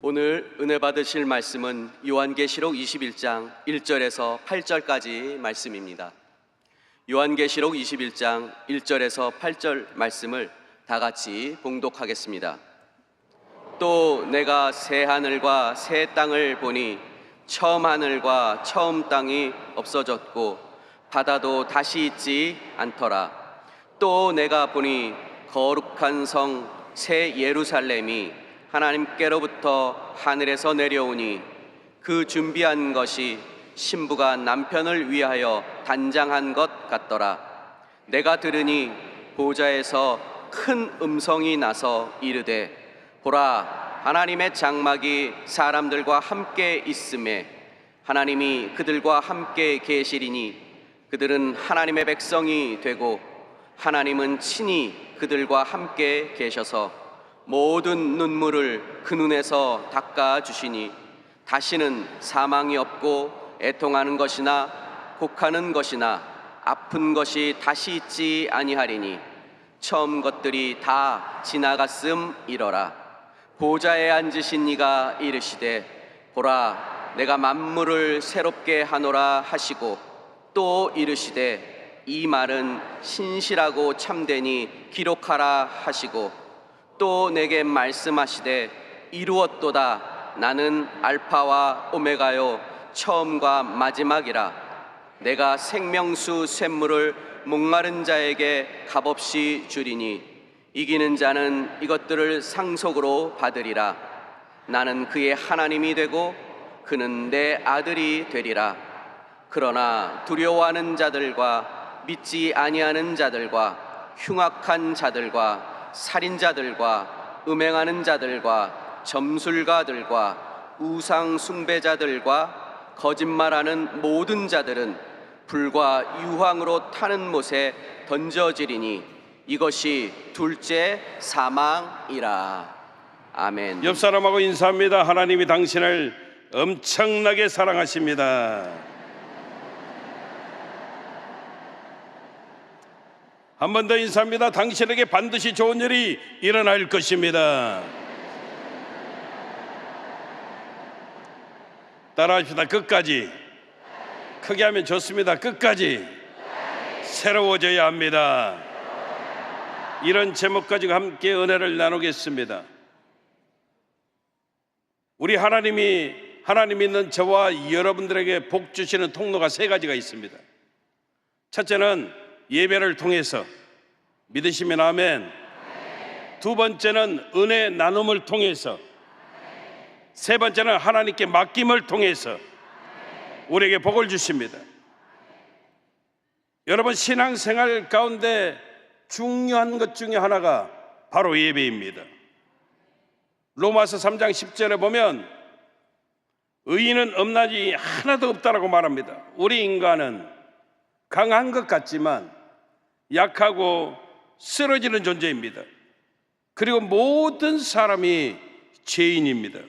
오늘 은혜 받으실 말씀은 요한계시록 21장 1절에서 8절까지 말씀입니다. 요한계시록 21장 1절에서 8절 말씀을 다 같이 봉독하겠습니다. 또 내가 새 하늘과 새 땅을 보니 처음 하늘과 처음 땅이 없어졌고 바다도 다시 있지 않더라. 또 내가 보니 거룩한 성 새 예루살렘이 하나님께로부터 하늘에서 내려오니 그 준비한 것이 신부가 남편을 위하여 단장한 것 같더라. 내가 들으니 보좌에서 큰 음성이 나서 이르되 보라, 하나님의 장막이 사람들과 함께 있음에 하나님이 그들과 함께 계시리니 그들은 하나님의 백성이 되고 하나님은 친히 그들과 함께 계셔서 모든 눈물을 그 눈에서 닦아주시니 다시는 사망이 없고 애통하는 것이나 곡하는 것이나 아픈 것이 다시 있지 아니하리니 처음 것들이 다 지나갔음이러라. 보좌에 앉으신 이가 이르시되 보라, 내가 만물을 새롭게 하노라 하시고 또 이르시되 이 말은 신실하고 참되니 기록하라 하시고 또 내게 말씀하시되 이루었도다. 나는 알파와 오메가요 처음과 마지막이라. 내가 생명수 샘물을 목마른 자에게 값없이 주리니 이기는 자는 이것들을 상속으로 받으리라. 나는 그의 하나님이 되고 그는 내 아들이 되리라. 그러나 두려워하는 자들과 믿지 아니하는 자들과 흉악한 자들과 살인자들과 음행하는 자들과 점술가들과 우상 숭배자들과 거짓말하는 모든 자들은 불과 유황으로 타는 못에 던져지리니 이것이 둘째 사망이라. 아멘. 옆 사람하고 인사합니다. 하나님이 당신을 엄청나게 사랑하십니다. 한 번 더 인사합니다. 당신에게 반드시 좋은 일이 일어날 것입니다. 따라합시다. 끝까지. 크게 하면 좋습니다. 끝까지 새로워져야 합니다. 이런 제목 가지고 함께 은혜를 나누겠습니다. 우리 하나님이 하나님 믿는 저와 여러분들에게 복 주시는 통로가 세 가지가 있습니다. 첫째는 예배를 통해서, 믿으시면 아멘. 두 번째는 은혜 나눔을 통해서, 세 번째는 하나님께 맡김을 통해서 우리에게 복을 주십니다. 여러분, 신앙생활 가운데 중요한 것 중에 하나가 바로 예배입니다. 로마서 3장 10절에 보면 의인은 없나니 하나도 없다라고 말합니다. 우리 인간은 강한 것 같지만 약하고 쓰러지는 존재입니다. 그리고 모든 사람이 죄인입니다.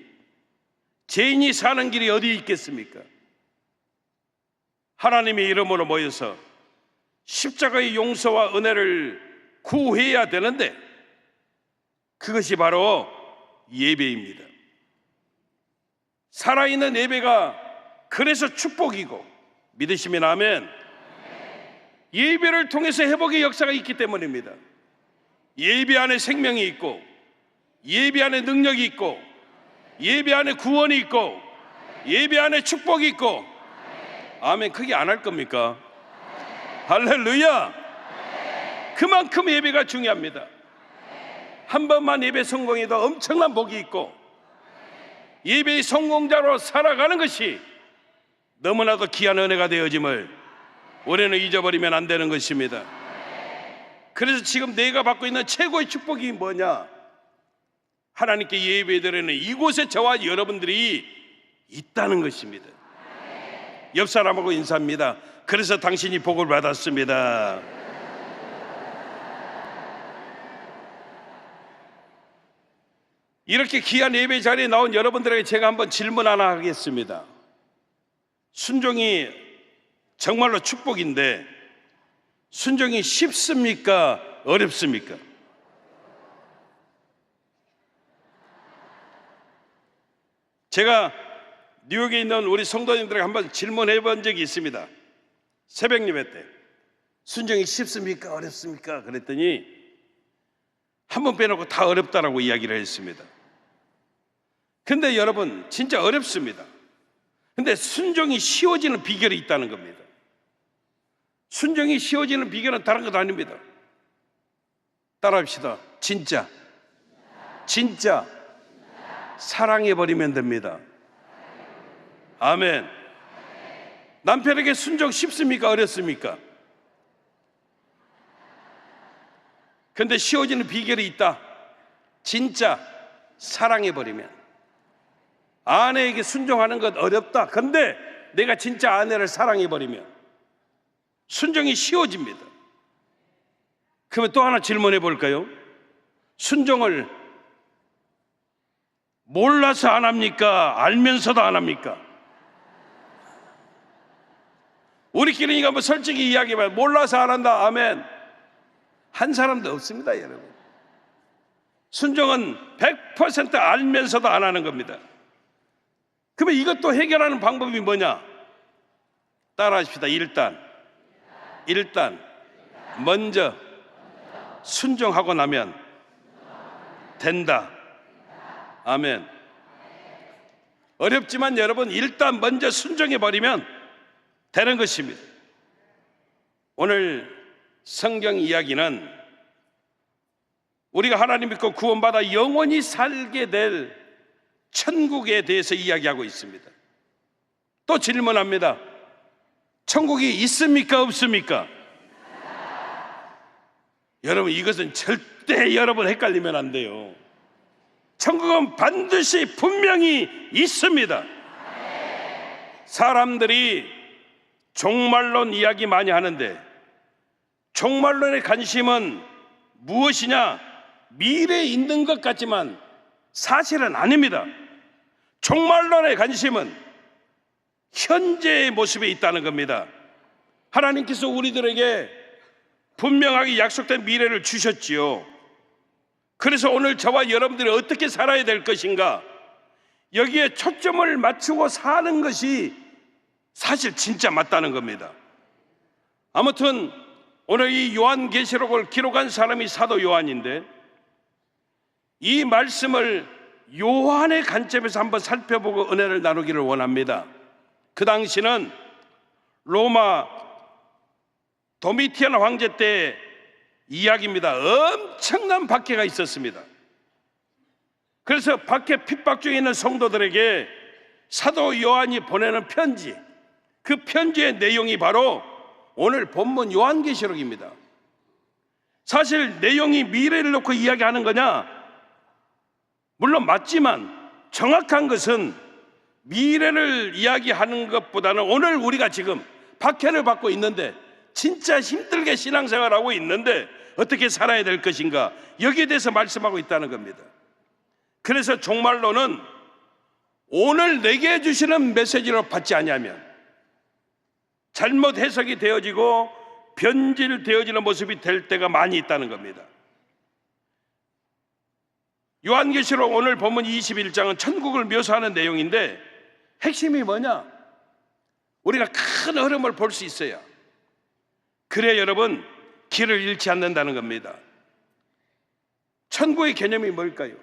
죄인이 사는 길이 어디 있겠습니까? 하나님의 이름으로 모여서 십자가의 용서와 은혜를 구해야 되는데 그것이 바로 예배입니다. 살아있는 예배가 그래서 축복이고, 믿으시면 아멘. 예배를 통해서 회복의 역사가 있기 때문입니다. 예배 안에 생명이 있고, 예배 안에 능력이 있고, 예배 안에 구원이 있고, 예배 안에 축복이 있고. 아멘. 크게 안 할 겁니까? 할렐루야. 그만큼 예배가 중요합니다. 한 번만 예배 성공해도 엄청난 복이 있고, 예배의 성공자로 살아가는 것이 너무나도 귀한 은혜가 되어짐을 우리는 잊어버리면 안 되는 것입니다. 그래서 지금 내가 받고 있는 최고의 축복이 뭐냐? 하나님께 예배드리는 이곳에 저와 여러분들이 있다는 것입니다. 옆 사람하고 인사합니다. 그래서 당신이 복을 받았습니다. 이렇게 귀한 예배 자리에 나온 여러분들에게 제가 한번 질문 하나 하겠습니다. 순종이 정말로 축복인데 순종이 쉽습니까? 어렵습니까? 제가 뉴욕에 있는 우리 성도님들에게 한번 질문해 본 적이 있습니다. 새벽 예배 때 순종이 쉽습니까? 어렵습니까? 그랬더니 한 번 빼놓고 다 어렵다라고 이야기를 했습니다. 근데 여러분, 진짜 어렵습니다. 근데 순종이 쉬워지는 비결이 있다는 겁니다. 순종이 쉬워지는 비결은 다른 것 아닙니다. 따라합시다. 진짜 사랑해버리면 됩니다. 아멘. 남편에게 순종 쉽습니까? 어렵습니까? 근데 쉬워지는 비결이 있다. 진짜 사랑해버리면. 아내에게 순종하는 것 어렵다. 근데 내가 진짜 아내를 사랑해버리면 순종이 쉬워집니다. 그러면 또 하나 질문해 볼까요? 순종을 몰라서 안 합니까? 알면서도 안 합니까? 우리끼리 한번 솔직히 이야기해봐요. 몰라서 안 한다. 아멘. 한 사람도 없습니다, 여러분. 순종은 100% 알면서도 안 하는 겁니다. 그러면 이것도 해결하는 방법이 뭐냐? 따라하십시다. 일단 먼저 순종하고 나면 된다. 아멘. 어렵지만 여러분, 일단 먼저 순종해버리면 되는 것입니다. 오늘 성경 이야기는 우리가 하나님 믿고 구원받아 영원히 살게 될 천국에 대해서 이야기하고 있습니다. 또 질문합니다. 천국이 있습니까? 없습니까? 여러분, 이것은 절대 여러분 헷갈리면 안 돼요. 천국은 반드시 분명히 있습니다. 사람들이 종말론 이야기 많이 하는데 종말론의 관심은 무엇이냐? 미래에 있는 것 같지만 사실은 아닙니다. 종말론의 관심은 현재의 모습에 있다는 겁니다. 하나님께서 우리들에게 분명하게 약속된 미래를 주셨지요. 그래서 오늘 저와 여러분들이 어떻게 살아야 될 것인가, 여기에 초점을 맞추고 사는 것이 사실 진짜 맞다는 겁니다. 아무튼 오늘 이 요한계시록을 기록한 사람이 사도 요한인데, 이 말씀을 요한의 관점에서 한번 살펴보고 은혜를 나누기를 원합니다. 그 당시는 로마 도미티안 황제 때 이야기입니다. 엄청난 박해가 있었습니다. 그래서 박해 핍박 중에 있는 성도들에게 사도 요한이 보내는 편지, 그 편지의 내용이 바로 오늘 본문 요한계시록입니다. 사실 내용이 미래를 놓고 이야기하는 거냐? 물론 맞지만 정확한 것은 미래를 이야기하는 것보다는 오늘 우리가 지금 박해를 받고 있는데, 진짜 힘들게 신앙생활하고 있는데 어떻게 살아야 될 것인가, 여기에 대해서 말씀하고 있다는 겁니다. 그래서 종말론은 오늘 내게 주시는 메시지로 받지 아니하면 잘못 해석이 되어지고 변질되어지는 모습이 될 때가 많이 있다는 겁니다. 요한계시록 오늘 본문 21장은 천국을 묘사하는 내용인데 핵심이 뭐냐? 우리가 큰 흐름을 볼 수 있어야, 그래야 여러분 길을 잃지 않는다는 겁니다. 천국의 개념이 뭘까요?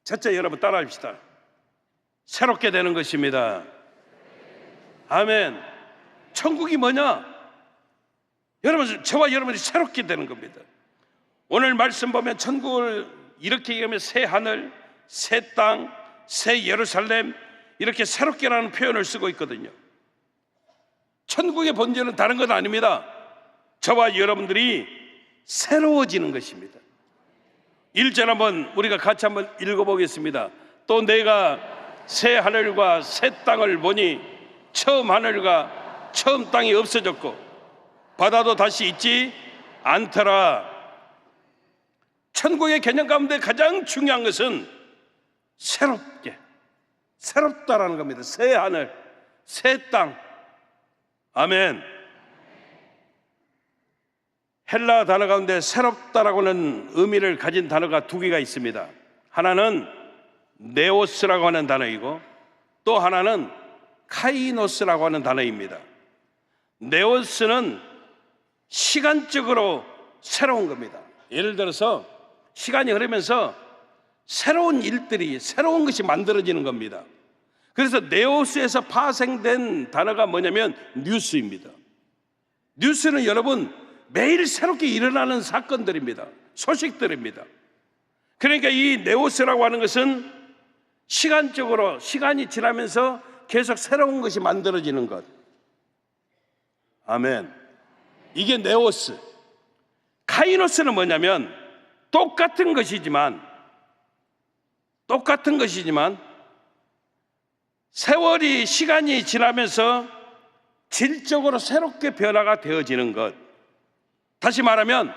첫째, 여러분 따라합시다. 새롭게 되는 것입니다. 아멘. 천국이 뭐냐? 여러분, 저와 여러분이 새롭게 되는 겁니다. 오늘 말씀 보면 천국을 이렇게 얘기하면 새 하늘, 새 땅, 새 예루살렘, 이렇게 새롭게라는 표현을 쓰고 있거든요. 천국의 본질은 다른 것 아닙니다. 저와 여러분들이 새로워지는 것입니다. 1절 한번 우리가 같이 한번 읽어보겠습니다. 또 내가 새 하늘과 새 땅을 보니 처음 하늘과 처음 땅이 없어졌고 바다도 다시 있지 않더라. 천국의 개념 가운데 가장 중요한 것은 새롭다라는 겁니다. 새 하늘, 새 땅. 아멘. 헬라 단어 가운데 새롭다라고는 의미를 가진 단어가 두 개가 있습니다. 하나는 네오스라고 하는 단어이고 또 하나는 카이노스라고 하는 단어입니다. 네오스는 시간적으로 새로운 겁니다. 예를 들어서 시간이 흐르면서 새로운 일들이, 새로운 것이 만들어지는 겁니다. 그래서 네오스에서 파생된 단어가 뭐냐면 뉴스입니다. 뉴스는 여러분 매일 새롭게 일어나는 사건들입니다. 소식들입니다. 그러니까 이 네오스라고 하는 것은 시간적으로, 시간이 지나면서 계속 새로운 것이 만들어지는 것. 아멘. 이게 네오스. 카이노스는 뭐냐면 똑같은 것이지만 세월이, 시간이 지나면서 질적으로 새롭게 변화가 되어지는 것. 다시 말하면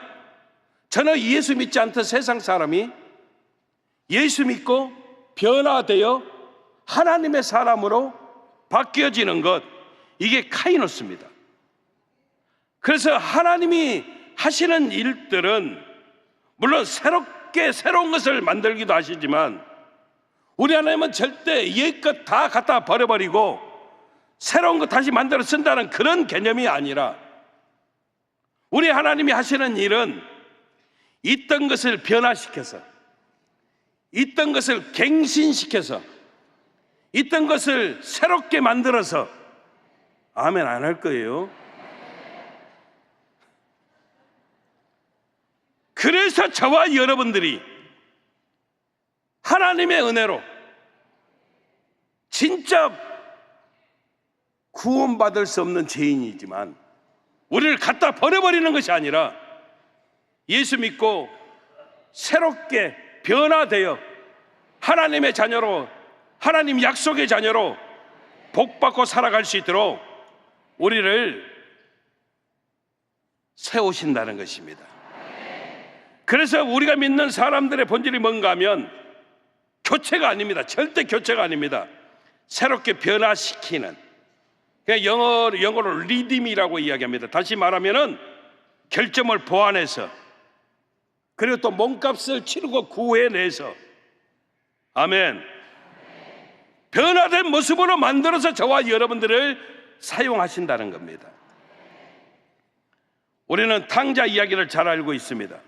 저는 예수 믿지 않던 세상 사람이 예수 믿고 변화되어 하나님의 사람으로 바뀌어지는 것, 이게 카이노스입니다. 그래서 하나님이 하시는 일들은 물론 새로운 것을 만들기도 하시지만 우리 하나님은 절대 옛것 다 갖다 버려버리고 새로운 것 다시 만들어 쓴다는 그런 개념이 아니라 우리 하나님이 하시는 일은 있던 것을 변화시켜서, 있던 것을 갱신시켜서, 있던 것을 새롭게 만들어서, 아멘 안 할 거예요. 그래서 저와 여러분들이 하나님의 은혜로 진짜 구원받을 수 없는 죄인이지만 우리를 갖다 버려버리는 것이 아니라 예수 믿고 새롭게 변화되어 하나님의 자녀로, 하나님 약속의 자녀로 복받고 살아갈 수 있도록 우리를 세우신다는 것입니다. 그래서 우리가 믿는 사람들의 본질이 뭔가 하면 교체가 아닙니다. 절대 교체가 아닙니다. 새롭게 변화시키는, 그냥 영어로 리딤이라고 이야기합니다. 다시 말하면은 결점을 보완해서, 그리고 또 몸값을 치르고 구해내서, 아멘, 변화된 모습으로 만들어서 저와 여러분들을 사용하신다는 겁니다. 우리는 탕자 이야기를 잘 알고 있습니다.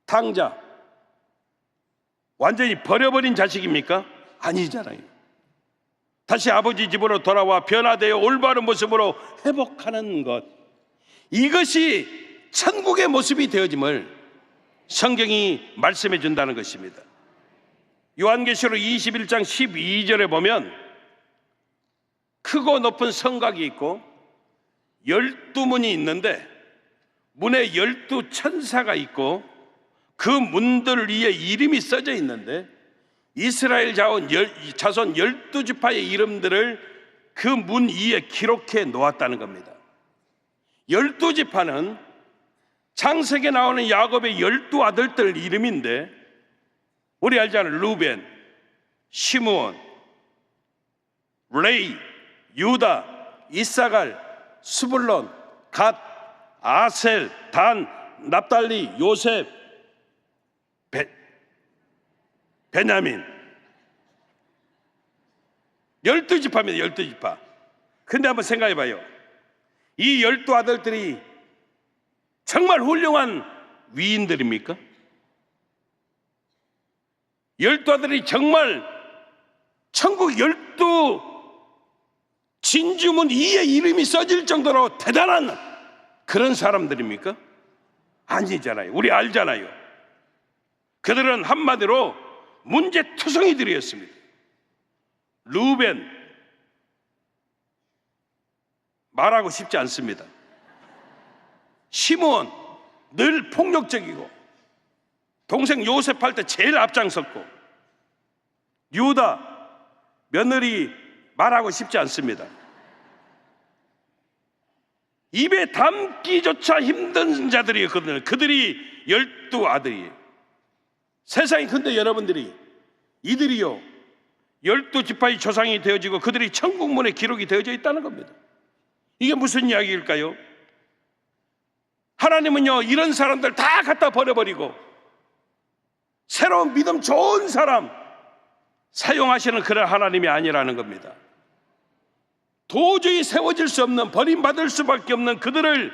탕자, 완전히 버려버린 자식입니까? 아니잖아요. 다시 아버지 집으로 돌아와 변화되어 올바른 모습으로 회복하는 것, 이것이 천국의 모습이 되어짐을 성경이 말씀해 준다는 것입니다. 요한계시록 21장 12절에 보면 크고 높은 성곽이 있고 12문이 있는데 문에 12천사가 있고 그 문들 위에 이름이 써져 있는데 이스라엘 자손 12지파의 이름들을 그 문 위에 기록해 놓았다는 겁니다. 12지파는 창세기에 나오는 야곱의 12아들들 이름인데 우리 알잖아요. 루벤, 시므온, 레이, 유다, 이사갈, 스불론, 갓, 아셀, 단, 납달리, 요셉, 베냐민. 12지파입니다. 12지파. 근데 한번 생각해 봐요. 이 12아들들이 정말 훌륭한 위인들입니까? 12아들이 정말 천국 12 진주문 위에 이름이 써질 정도로 대단한 그런 사람들입니까? 아니잖아요. 우리 알잖아요. 그들은 한마디로 문제투성이들이었습니다. 루벤, 말하고 싶지 않습니다. 시므온, 늘 폭력적이고 동생 요셉 할 때 제일 앞장섰고, 유다, 며느리 말하고 싶지 않습니다. 입에 담기조차 힘든 자들이었거든요. 그들이 12아들이에요. 세상이 근데 여러분들이 이들이요 12지파의 조상이 되어지고 그들이 천국문에 기록이 되어져 있다는 겁니다. 이게 무슨 이야기일까요? 하나님은요 이런 사람들 다 갖다 버려버리고 새로운 믿음 좋은 사람, 사용하시는 그런 하나님이 아니라는 겁니다. 도저히 세워질 수 없는, 버림받을 수밖에 없는 그들을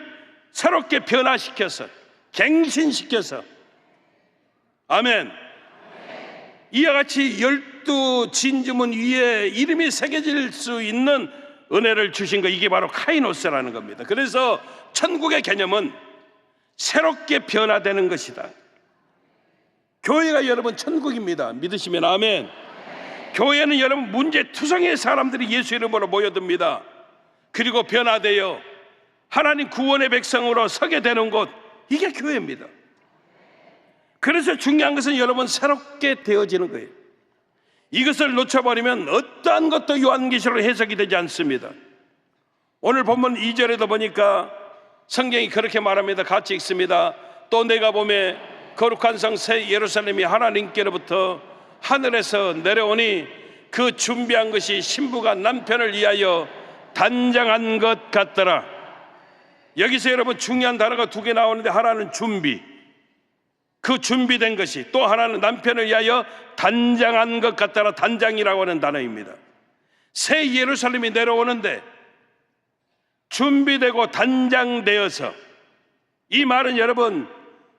새롭게 변화시켜서, 갱신시켜서, 아멘, 이와 같이 12진주문 위에 이름이 새겨질 수 있는 은혜를 주신 거, 이게 바로 카이노스라는 겁니다. 그래서 천국의 개념은 새롭게 변화되는 것이다. 교회가 여러분 천국입니다. 믿으시면 아멘. 교회는 여러분 문제투성이의 사람들이 예수 이름으로 모여듭니다. 그리고 변화되어 하나님 구원의 백성으로 서게 되는 곳, 이게 교회입니다. 그래서 중요한 것은 여러분 새롭게 되어지는 거예요. 이것을 놓쳐버리면 어떠한 것도 요한계시록 해석이 되지 않습니다. 오늘 본문 2절에도 보니까 성경이 그렇게 말합니다. 같이 읽습니다. 또 내가 보매 거룩한 성 새 예루살렘이 하나님께로부터 하늘에서 내려오니 그 준비한 것이 신부가 남편을 위하여 단장한 것 같더라. 여기서 여러분 중요한 단어가 두 개 나오는데, 하나는 준비, 그 준비된 것이, 또 하나는 남편을 위하여 단장한 것 같더라. 단장이라고 하는 단어입니다. 새 예루살렘이 내려오는데 준비되고 단장되어서, 이 말은 여러분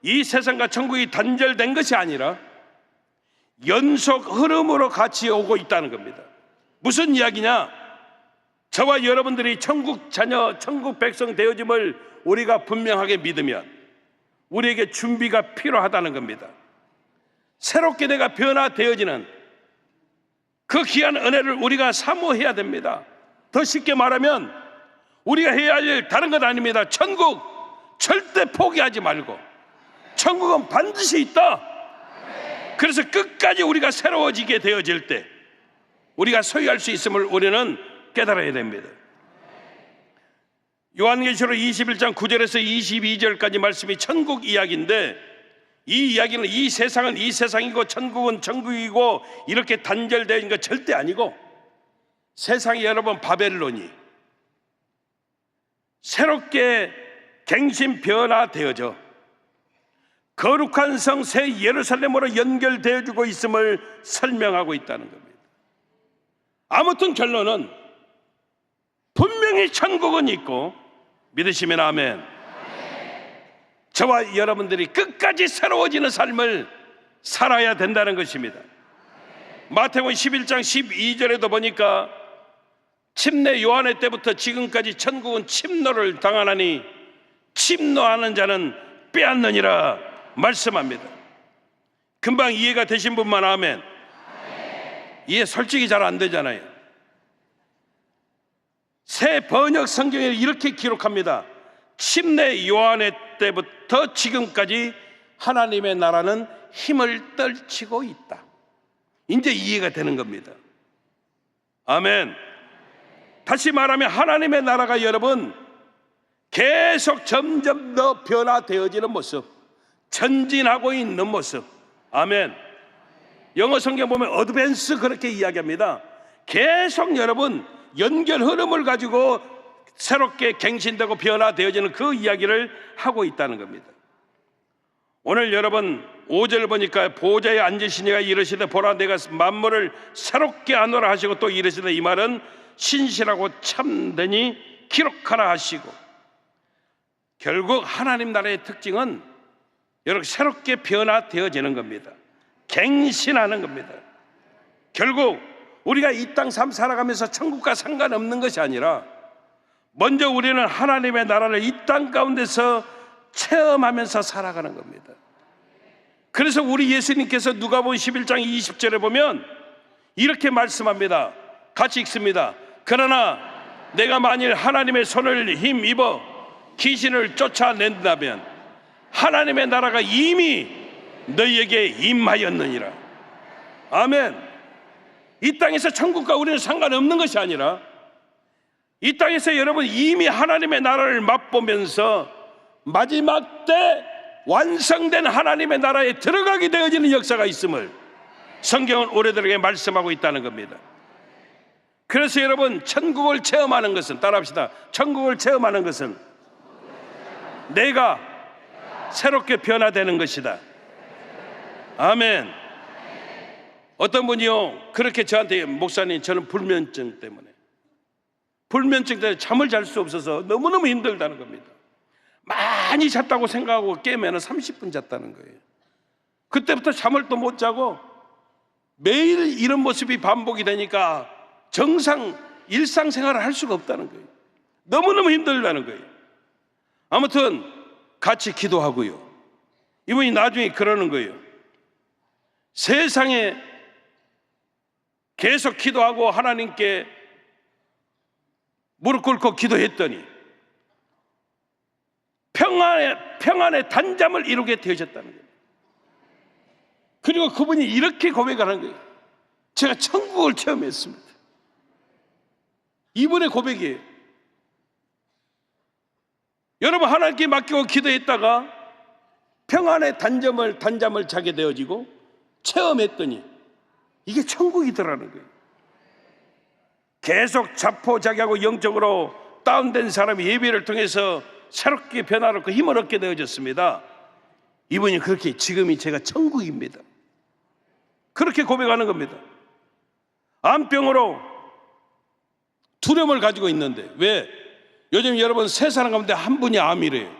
이 세상과 천국이 단절된 것이 아니라 연속 흐름으로 같이 오고 있다는 겁니다. 무슨 이야기냐? 저와 여러분들이 천국 자녀, 천국 백성 되어짐을 우리가 분명하게 믿으면 우리에게 준비가 필요하다는 겁니다. 새롭게 내가 변화되어지는 그 귀한 은혜를 우리가 사모해야 됩니다. 더 쉽게 말하면 우리가 해야 할 일 다른 것 아닙니다. 천국 절대 포기하지 말고, 천국은 반드시 있다. 그래서 끝까지 우리가 새로워지게 되어질 때 우리가 소유할 수 있음을 우리는 깨달아야 됩니다. 요한계시록 21장 9절에서 22절까지 말씀이 천국 이야기인데, 이 이야기는 이 세상은 이 세상이고 천국은 천국이고 이렇게 단절된 것 절대 아니고, 세상이 여러분 바벨론이 새롭게 갱신 변화되어져 거룩한 성 새 예루살렘으로 연결되어지고 있음을 설명하고 있다는 겁니다. 아무튼 결론은 분명히 천국은 있고, 믿으시면 아멘, 저와 여러분들이 끝까지 새로워지는 삶을 살아야 된다는 것입니다. 마태복음 11장 12절에도 보니까 침례 요한의 때부터 지금까지 천국은 침노를 당하나니 침노하는 자는 빼앗느니라 말씀합니다. 금방 이해가 되신 분만 아멘. 이해 솔직히 잘 안 되잖아요. 새 번역 성경에 이렇게 기록합니다. 침례 요한의 때부터 지금까지 하나님의 나라는 힘을 떨치고 있다. 이제 이해가 되는 겁니다. 아멘. 다시 말하면 하나님의 나라가 여러분 계속 점점 더 변화되어지는 모습, 전진하고 있는 모습. 아멘. 영어 성경 보면 어드밴스 그렇게 이야기합니다. 계속 여러분 연결 흐름을 가지고 새롭게 갱신되고 변화되어지는 그 이야기를 하고 있다는 겁니다. 오늘 여러분 5절 보니까 보좌에 앉으시니가 이르시되 보라 내가 만물을 새롭게 하노라 하시고, 또 이르시되 이 말은 신실하고 참되니 기록하라 하시고, 결국 하나님 나라의 특징은 여러분 새롭게 변화되어지는 겁니다. 갱신하는 겁니다. 결국 우리가 이 땅 삶 살아가면서 천국과 상관없는 것이 아니라 먼저 우리는 하나님의 나라를 이 땅 가운데서 체험하면서 살아가는 겁니다. 그래서 우리 예수님께서 누가복음 11장 20절에 보면 이렇게 말씀합니다. 같이 읽습니다. 그러나 내가 만일 하나님의 손을 힘입어 귀신을 쫓아낸다면 하나님의 나라가 이미 너희에게 임하였느니라. 아멘. 이 땅에서 천국과 우리는 상관없는 것이 아니라 이 땅에서 여러분 이미 하나님의 나라를 맛보면서 마지막 때 완성된 하나님의 나라에 들어가게 되어지는 역사가 있음을 성경은 우리들에게 말씀하고 있다는 겁니다. 그래서 여러분 천국을 체험하는 것은, 따라합시다. 천국을 체험하는 것은 내가 새롭게 변화되는 것이다. 아멘. 어떤 분이요 그렇게 저한테, 목사님 저는 불면증 때문에 잠을 잘 수 없어서 너무너무 힘들다는 겁니다. 많이 잤다고 생각하고 깨면 30분 잤다는 거예요. 그때부터 잠을 또 못 자고 매일 이런 모습이 반복이 되니까 정상 일상생활을 할 수가 없다는 거예요. 너무너무 힘들다는 거예요. 아무튼 같이 기도하고요. 이분이 나중에 그러는 거예요. 세상에 계속 기도하고 하나님께 무릎 꿇고 기도했더니 평안의 단잠을 이루게 되어졌다는 거예요. 그리고 그분이 이렇게 고백하는 거예요. 제가 천국을 체험했습니다. 이분의 고백이에요. 여러분, 하나님께 맡기고 기도했다가 평안의 단잠을 자게 되어지고 체험했더니 이게 천국이더라는 거예요. 계속 자포자기하고 영적으로 다운된 사람이 예배를 통해서 새롭게 변화를 얻고 힘을 얻게 되어졌습니다. 이분이 그렇게 지금이 제가 천국입니다. 그렇게 고백하는 겁니다. 암병으로 두려움을 가지고 있는데, 왜? 요즘 여러분 세 사람 가운데 한 분이 암이래요.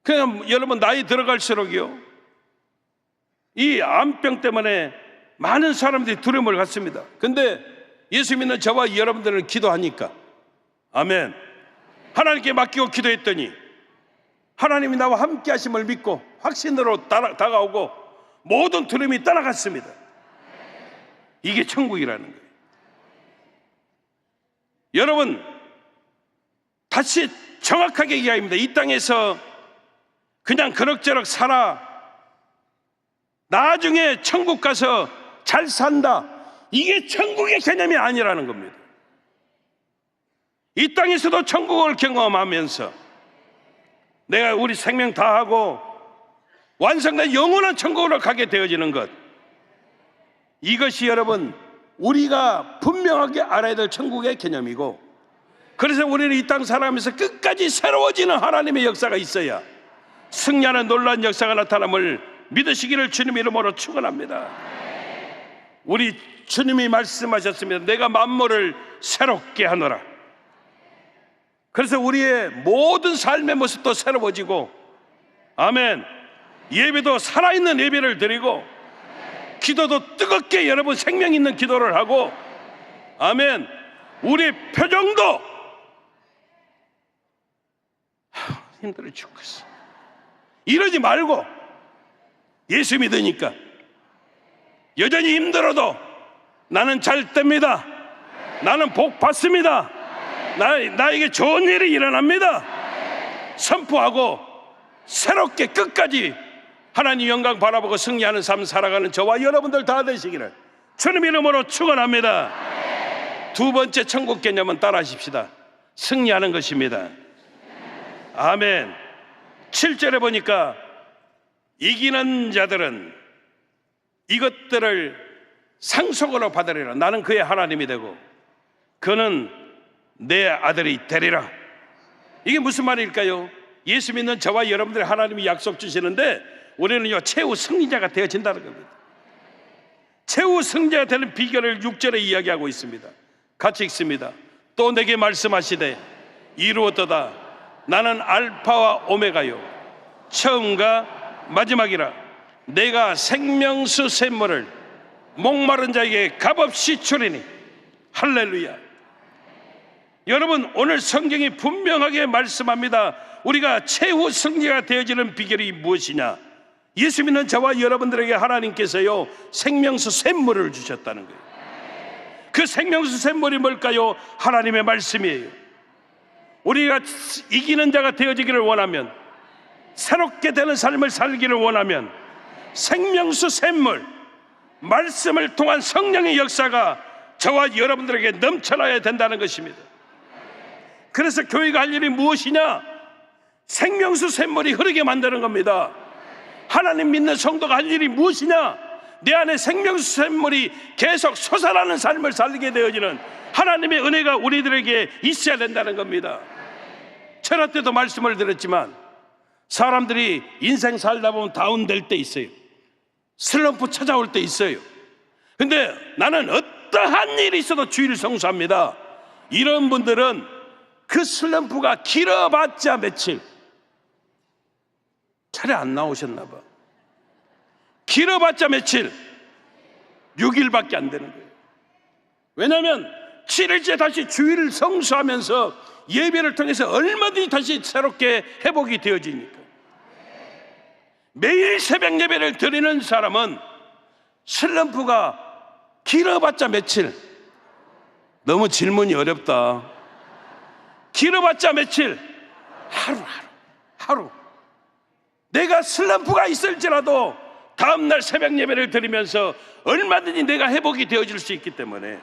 그냥 여러분 나이 들어갈수록요 이 암병 때문에 많은 사람들이 두려움을 갖습니다. 근데 예수 믿는 저와 여러분들은 기도하니까, 아멘, 하나님께 맡기고 기도했더니 하나님이 나와 함께 하심을 믿고 확신으로 다가오고 모든 두려움이 떠나갔습니다. 이게 천국이라는 거예요. 여러분, 다시 정확하게 이야기합니다. 이 땅에서 그냥 그럭저럭 살아 나중에 천국 가서 잘 산다, 이게 천국의 개념이 아니라는 겁니다. 이 땅에서도 천국을 경험하면서 내가 우리 생명 다하고 완성된 영원한 천국으로 가게 되어지는 것, 이것이 여러분 우리가 분명하게 알아야 될 천국의 개념이고, 그래서 우리는 이 땅 살아가면서 끝까지 새로워지는 하나님의 역사가 있어야 승리하는 놀라운 역사가 나타남을 믿으시기를 주님 이름으로 축원합니다. 우리 주님이 말씀하셨습니다. 내가 만물을 새롭게 하노라. 그래서 우리의 모든 삶의 모습도 새로워지고, 아멘, 예배도 살아있는 예배를 드리고, 기도도 뜨겁게 여러분 생명 있는 기도를 하고, 아멘, 우리 표정도 힘들어 죽겠어 이러지 말고, 예수 믿으니까 여전히 힘들어도 나는 잘 됩니다, 나는 복 받습니다, 나에게 좋은 일이 일어납니다 선포하고 새롭게 끝까지 하나님 영광 바라보고 승리하는 삶 살아가는 저와 여러분들 다 되시기를 주님 이름으로 축원합니다. 두 번째 천국 개념은 따라하십시다. 승리하는 것입니다. 아멘. 7절에 보니까 이기는 자들은 이것들을 상속으로 받으리라. 나는 그의 하나님이 되고 그는 내 아들이 되리라. 이게 무슨 말일까요? 예수 믿는 저와 여러분들 하나님이 약속 주시는데 우리는요 최후 승리자가 되어진다는 겁니다. 최후 승리자가 되는 비결을 6절에 이야기하고 있습니다. 같이 읽습니다. 또 내게 말씀하시되 이루었도다. 나는 알파와 오메가요 처음과 마지막이라. 내가 생명수 샘물을 목마른 자에게 값없이 주리니. 할렐루야. 여러분, 오늘 성경이 분명하게 말씀합니다. 우리가 최후 승리가 되어지는 비결이 무엇이냐? 예수 믿는 저와 여러분들에게 하나님께서요 생명수 샘물을 주셨다는 거예요. 그 생명수 샘물이 뭘까요? 하나님의 말씀이에요. 우리가 이기는 자가 되어지기를 원하면, 새롭게 되는 삶을 살기를 원하면 생명수 샘물, 말씀을 통한 성령의 역사가 저와 여러분들에게 넘쳐나야 된다는 것입니다. 그래서 교회가 할 일이 무엇이냐? 생명수 샘물이 흐르게 만드는 겁니다. 하나님 믿는 성도가 할 일이 무엇이냐? 내 안에 생명수 샘물이 계속 솟아나는 삶을 살게 되어지는 하나님의 은혜가 우리들에게 있어야 된다는 겁니다. 철학 때도 말씀을 드렸지만 사람들이 인생 살다 보면 다운될 때 있어요. 슬럼프 찾아올 때 있어요. 근데 나는 어떠한 일이 있어도 주일 성수합니다. 이런 분들은 그 슬럼프가 길어봤자 며칠, 차례 안 나오셨나 봐. 길어봤자 며칠, 6일밖에 안 되는 거예요. 왜냐하면 7일째 다시 주일을 성수하면서 예배를 통해서 얼마든지 다시 새롭게 회복이 되어지니까. 매일 새벽 예배를 드리는 사람은 슬럼프가 길어봤자 며칠, 너무 질문이 어렵다. 길어봤자 며칠, 하루. 내가 슬럼프가 있을지라도 다음날 새벽 예배를 드리면서 얼마든지 내가 회복이 되어질 수 있기 때문에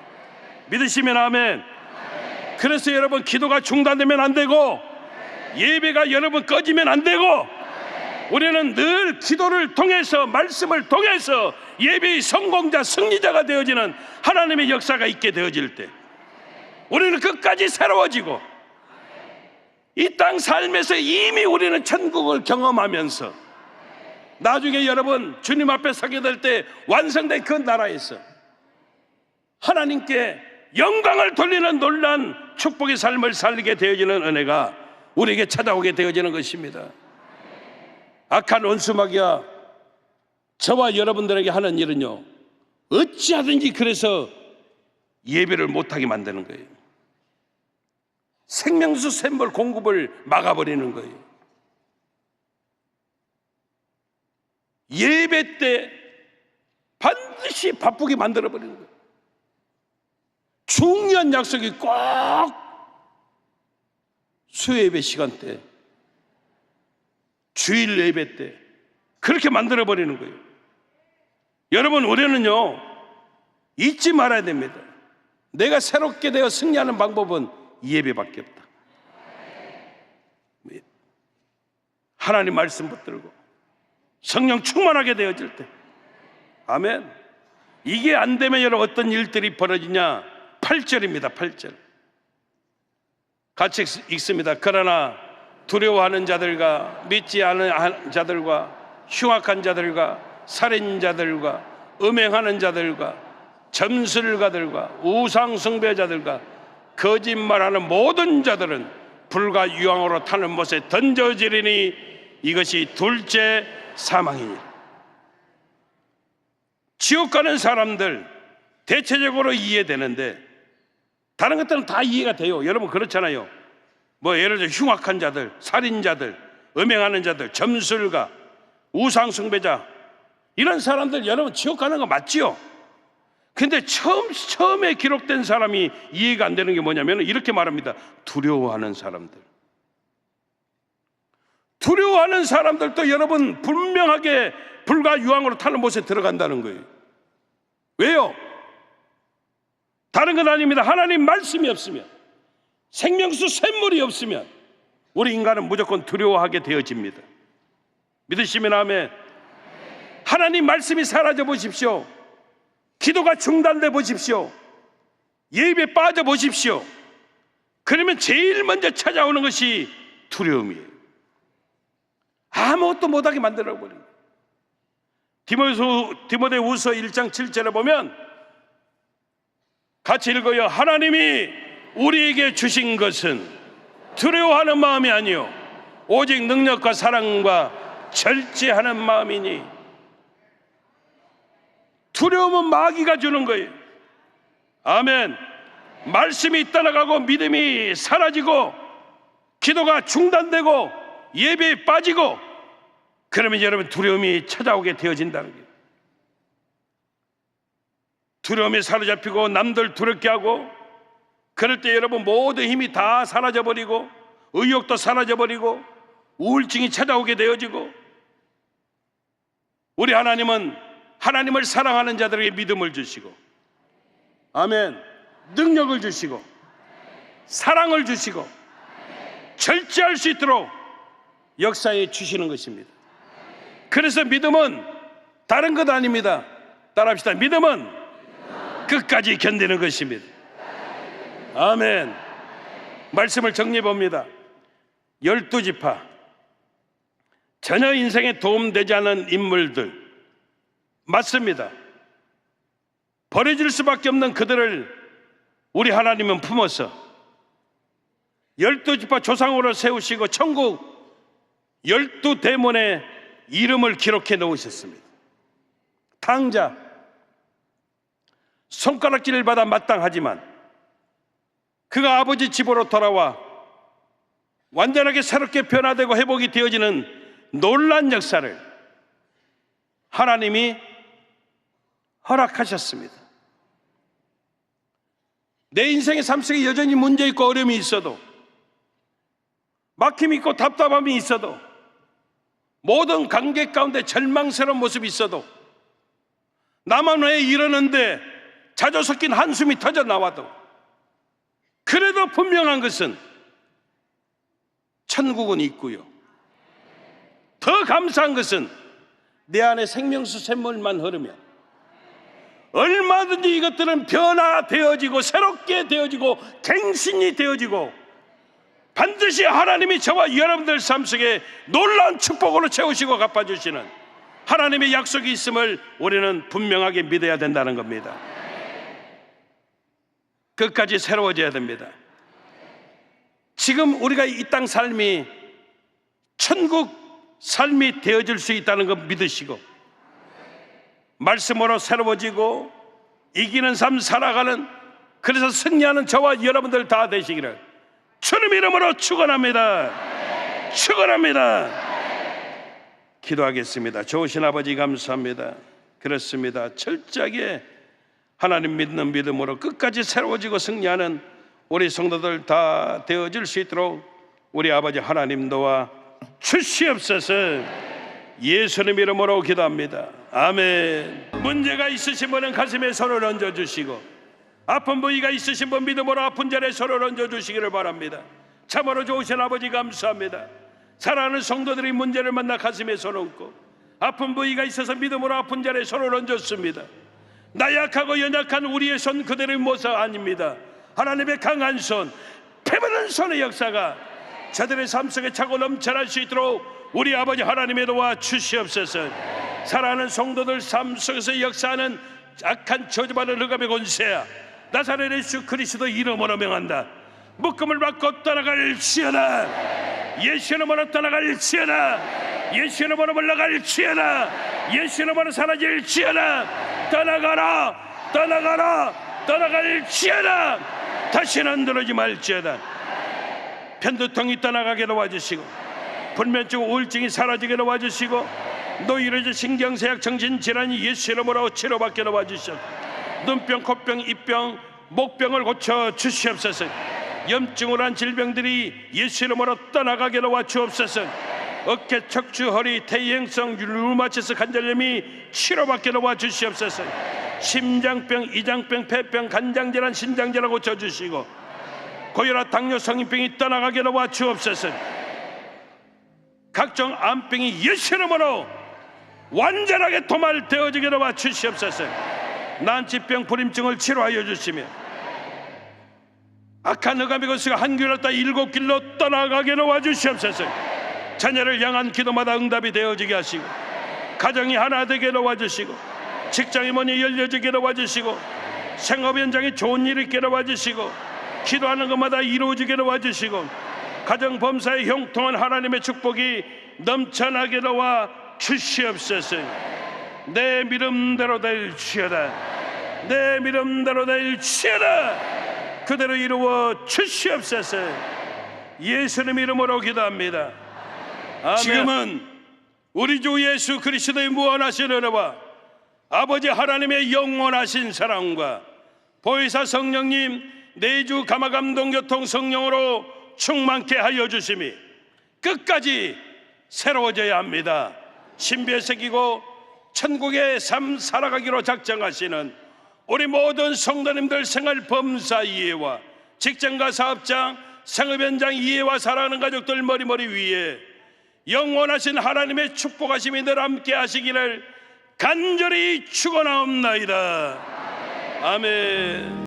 믿으시면 아멘. 그래서 여러분, 기도가 중단되면 안 되고 예배가 여러분 꺼지면 안 되고, 우리는 늘 기도를 통해서, 말씀을 통해서 예배의 성공자, 승리자가 되어지는 하나님의 역사가 있게 되어질 때 우리는 끝까지 새로워지고, 이 땅 삶에서 이미 우리는 천국을 경험하면서 나중에 여러분 주님 앞에 서게 될 때 완성된 그 나라에서 하나님께 영광을 돌리는 놀라운 축복의 삶을 살게 되어지는 은혜가 우리에게 찾아오게 되어지는 것입니다. 악한 원수마귀가 저와 여러분들에게 하는 일은요, 어찌하든지 그래서 예배를 못하게 만드는 거예요. 생명수 샘물 공급을 막아버리는 거예요. 예배 때 반드시 바쁘게 만들어버리는 거예요. 중요한 약속이 꼭 수요예배 시간 때, 주일 예배 때 그렇게 만들어버리는 거예요. 여러분, 우리는요 잊지 말아야 됩니다. 내가 새롭게 되어 승리하는 방법은 예배밖에 없다. 하나님 말씀 붙들고 성령 충만하게 되어질 때, 아멘. 이게 안 되면 여러분 어떤 일들이 벌어지냐? 8절입니다. 8절 같이 읽습니다. 그러나 두려워하는 자들과 믿지 않은 자들과 흉악한 자들과 살인자들과 음행하는 자들과 점술가들과 우상숭배자들과 거짓말하는 모든 자들은 불과 유황으로 타는 못에 던져지리니 이것이 둘째 사망이니. 지옥 가는 사람들 대체적으로 이해되는데 다른 것들은 다 이해가 돼요. 여러분 그렇잖아요. 뭐 예를 들어 흉악한 자들, 살인자들, 음행하는 자들, 점술가, 우상숭배자, 이런 사람들 여러분 지옥 가는 거 맞지요? 근데 처음에 기록된 사람이 이해가 안 되는 게 뭐냐면 이렇게 말합니다. 두려워하는 사람들. 두려워하는 사람들도 여러분 분명하게 불과 유황으로 타는 못에 들어간다는 거예요. 왜요? 다른 건 아닙니다. 하나님 말씀이 없으면, 생명수 샘물이 없으면 우리 인간은 무조건 두려워하게 되어집니다. 믿으시면 아멘. 하나님 말씀이 사라져 보십시오. 기도가 중단돼 보십시오. 예배에 빠져 보십시오. 그러면 제일 먼저 찾아오는 것이 두려움이에요. 아무것도 못하게 만들어버려요. 디모데후서 1장 7절에 보면 같이 읽어요. 하나님이 우리에게 주신 것은 두려워하는 마음이 아니요 오직 능력과 사랑과 절제하는 마음이니. 두려움은 마귀가 주는 거예요. 아멘. 말씀이 떠나가고 믿음이 사라지고 기도가 중단되고 예배에 빠지고 그러면 여러분 두려움이 찾아오게 되어진다는 거예요. 두려움에 사로잡히고 남들 두렵게 하고 그럴 때 여러분 모든 힘이 다 사라져버리고 의욕도 사라져버리고 우울증이 찾아오게 되어지고, 우리 하나님은 하나님을 사랑하는 자들에게 믿음을 주시고, 아멘, 능력을 주시고 사랑을 주시고 절제할 수 있도록 역사에 주시는 것입니다. 그래서 믿음은 다른 것 아닙니다. 따라합시다. 믿음은 끝까지 견디는 것입니다. 아멘. 말씀을 정리해 봅니다. 12지파, 전혀 인생에 도움되지 않은 인물들 맞습니다. 버려질 수밖에 없는 그들을 우리 하나님은 품어서 12지파 조상으로 세우시고 천국 12대문에 이름을 기록해 놓으셨습니다. 탕자, 손가락질을 받아 마땅하지만 그가 아버지 집으로 돌아와 완전하게 새롭게 변화되고 회복이 되어지는 놀라운 역사를 하나님이 허락하셨습니다. 내 인생의 삶 속에 여전히 문제 있고 어려움이 있어도, 막힘이 있고 답답함이 있어도, 모든 관계 가운데 절망스러운 모습이 있어도, 나만 왜 이러는데 자주 섞인 한숨이 터져 나와도, 그래도 분명한 것은 천국은 있고요, 더 감사한 것은 내 안에 생명수 샘물만 흐르면 얼마든지 이것들은 변화되어지고 새롭게 되어지고 갱신이 되어지고 반드시 하나님이 저와 여러분들 삶 속에 놀라운 축복으로 채우시고 갚아주시는 하나님의 약속이 있음을 우리는 분명하게 믿어야 된다는 겁니다. 끝까지 새로워져야 됩니다. 지금 우리가 이 땅 삶이 천국 삶이 되어질 수 있다는 것 믿으시고 말씀으로 새로워지고 이기는 삶 살아가는, 그래서 승리하는 저와 여러분들 다 되시기를 주님 이름으로 축원합니다. 축원합니다. 기도하겠습니다. 좋으신 아버지 감사합니다. 그렇습니다. 철저하게 하나님 믿는 믿음으로 끝까지 새로워지고 승리하는 우리 성도들 다 되어질 수 있도록 우리 아버지 하나님 도와 주시옵소서. 예수님 이름으로 기도합니다. 아멘. 문제가 있으신 분은 가슴에 손을 얹어주시고, 아픈 부위가 있으신 분 믿음으로 아픈 자리에 손을 얹어주시기를 바랍니다. 참으로 좋으신 아버지 감사합니다. 사랑하는 성도들이 문제를 만나 가슴에 손을 얹고 아픈 부위가 있어서 믿음으로 아픈 자리에 손을 얹었습니다. 나약하고 연약한 우리의 손 그대로의 모습 아닙니다. 하나님의 강한 손, 패배는 손의 역사가 저들의 삶 속에 차고 넘쳐날 수 있도록 우리 아버지 하나님의 도와 주시옵소서. 사랑하는 성도들 삶 속에서 역사하는 악한 저주받은 흑암의 권세야, 나사렛 예수 그리스도 이름으로 명한다. 묶음을 받고 떠나갈지어다. 예수 이름으로 떠나갈지어다. 예수 이름으로 물러갈지어다. 예수 이름으로 사라질지어다. 떠나가라, 떠나가라, 떠나갈지어다. 다시는 늘어지 말지어다. 편두통이 떠나가게 도와주시고, 불면증 우울증이 사라지게 도와주시고, 노이로제 신경쇠약 정신질환이 예수 이름으로 치료받게 도와주시옵소서. 눈병, 코병, 입병, 목병을 고쳐 주시옵소서. 염증으로 한 질병들이 예수 이름으로 떠나가게 도와주옵소서. 어깨, 척추, 허리, 퇴행성 류마티스 관절염이 치료받게 도와주시옵소서. 심장병, 이장병, 폐병, 간장질환, 신장질환 고쳐주시고, 고혈압, 당뇨, 성인병이 떠나가게 도와주옵소서. 각종 암병이 예수 이름으로 완전하게 도말되어지게 도와주시옵소서. 난치병, 불임증을 치료하여 주시며 악한 흑암의 권세가 한 길로 따 7길로 떠나가게 도와주시옵소서. 자녀를 향한 기도마다 응답이 되어지게 하시고, 가정이 하나 되게 도와주시고, 직장의 문이 열려지게 도와주시고, 생업 현장에 좋은 일이 있게 도와주시고, 기도하는 것마다 이루어지게 도와주시고, 가정 범사에 형통한 하나님의 축복이 넘쳐나게 도와 주시옵소서. 내 믿음대로 될지어다. 내 믿음대로 될지어다. 그대로 이루어 주시옵소서. 예수님 이름으로 기도합니다. 아멘. 지금은 우리 주 예수 그리스도의 무한하신 은혜와 아버지 하나님의 영원하신 사랑과 보혜사 성령님 내주 감화감동 교통 성령으로 충만케 하여 주심이 끝까지 새로워져야 합니다. 신비에 새기고 천국의 삶 살아가기로 작정하시는 우리 모든 성도님들 생활 범사 이해와 직장과 사업장, 생업 현장 이해와 사랑하는 가족들 머리머리 위에 영원하신 하나님의 축복하심이 늘 함께 하시기를 간절히 축원하옵나이다. 아멘.